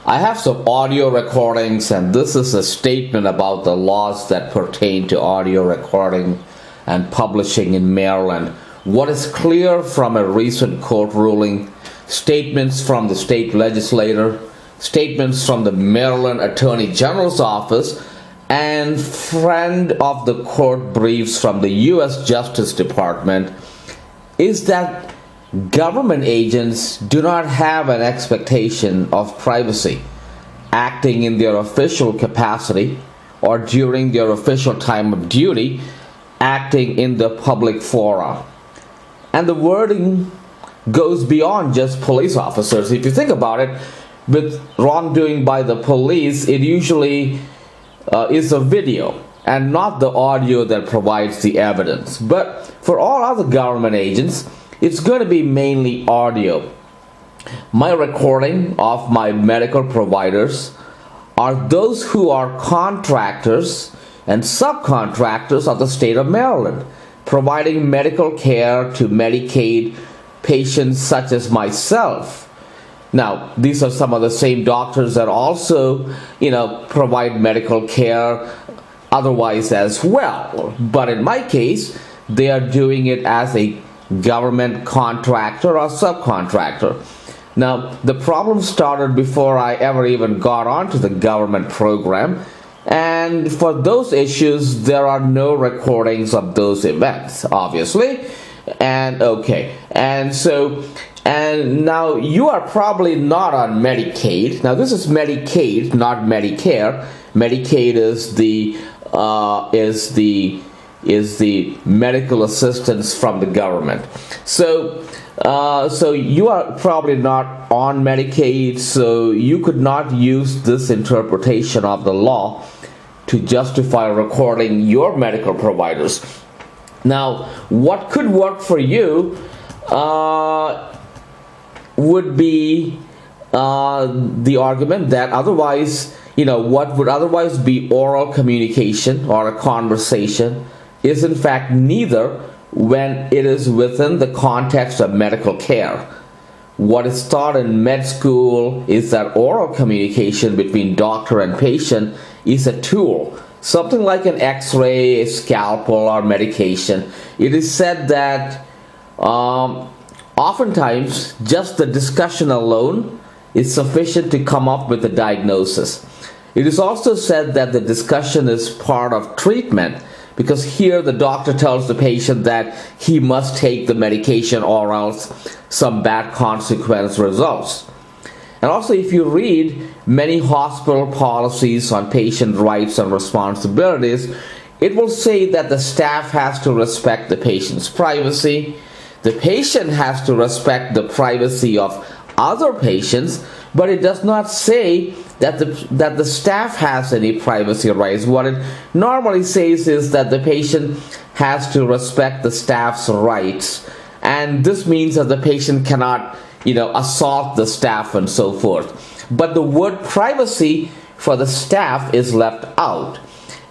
I have some audio recordings, and this is a statement about the laws that pertain to audio recording and publishing in Maryland. What is clear from a recent court ruling, statements from the state legislator, statements from the Maryland Attorney General's office, and friend of the court briefs from the U.S. Justice Department is that government agents do not have an expectation of privacy acting in their official capacity or during their official time of duty acting in the public fora. And the wording goes beyond just police officers. If you think about it, with wrongdoing by the police, it usually is a video and not the audio that provides the evidence. But for all other government agents, it's going to be mainly audio. My recording of my medical providers are those who are contractors and subcontractors of the state of Maryland, providing medical care to Medicaid patients such as myself. Now, these are some of the same doctors that also, provide medical care otherwise as well. But in my case, they are doing it as a government contractor or subcontractor. Now, the problem started before I ever even got onto the government program. And for those issues, there are no recordings of those events, obviously. And now you are probably not on Medicaid. Now this is Medicaid, not Medicare. Medicaid is the medical assistance from the government. So you are probably not on Medicaid, so you could not use this interpretation of the law to justify recording your medical providers. Now, what could work for you would be the argument that otherwise, what would otherwise be oral communication or a conversation is in fact neither when it is within the context of medical care. What is taught in med school is that oral communication between doctor and patient is a tool, something like an x-ray, a scalpel, or medication. It is said that oftentimes just the discussion alone is sufficient to come up with a diagnosis. It is also said that the discussion is part of treatment, because here the doctor tells the patient that he must take the medication or else some bad consequence results. And also, if you read many hospital policies on patient rights and responsibilities, it will say that the staff has to respect the patient's privacy, the patient has to respect the privacy of other patients, but it does not say that the staff has any privacy rights. What it normally says is that the patient has to respect the staff's rights, and this means that the patient cannot, assault the staff and so forth. But the word privacy for the staff is left out,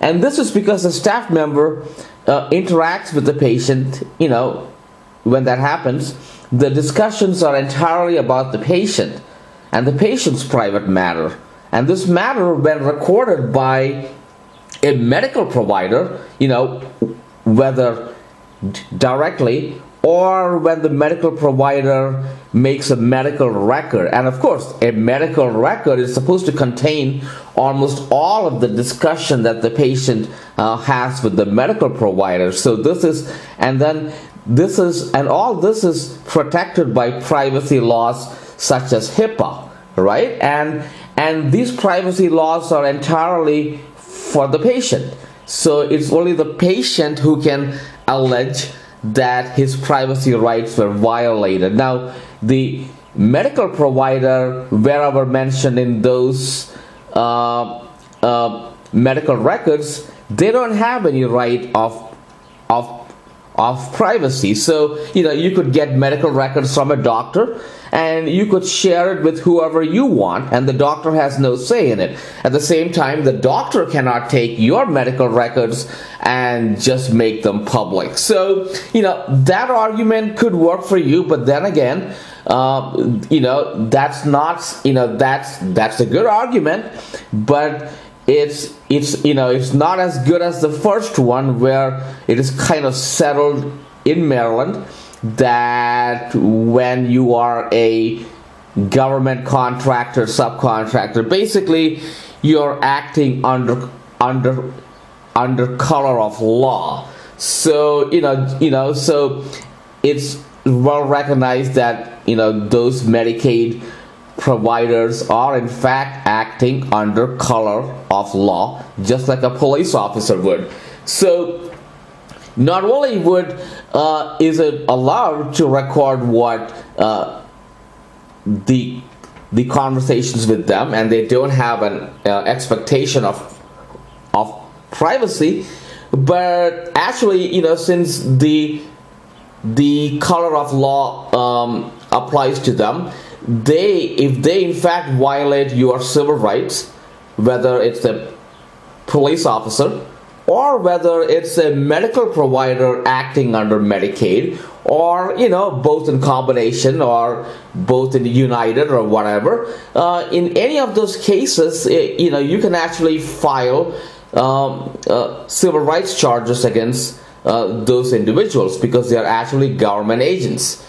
and this is because the staff member interacts with the patient. When that happens, the discussions are entirely about the patient and the patient's private matter. And this matter, when recorded by a medical provider, whether directly or when the medical provider makes a medical record. And of course, a medical record is supposed to contain almost all of the discussion that the patient has with the medical provider. So all this is protected by privacy laws such as HIPAA, right? And these privacy laws are entirely for the patient. So it's only the patient who can allege that his privacy rights were violated. Now, the medical provider, wherever mentioned in those medical records, they don't have any right of privacy. So, you could get medical records from a doctor and you could share it with whoever you want, and the doctor has no say in it. At the same time, the doctor cannot take your medical records and just make them public. So, that argument could work for you, but then again, That's not, that's a good argument, but it's not as good as the first one, where it is kind of settled in Maryland that when you are a government contractor, subcontractor, basically you're acting under color of law. So so it's well recognized that those Medicaid providers are in fact acting under color of law, just like a police officer would. So not only is it allowed to record what the conversations with them, and they don't have an expectation of privacy, but actually, since the color of law applies to them, if they in fact violate your civil rights, whether it's a police officer or whether it's a medical provider acting under Medicaid, or both in combination, or both in united, or whatever, in any of those cases, you can actually file civil rights charges against those individuals, because they are actually government agents.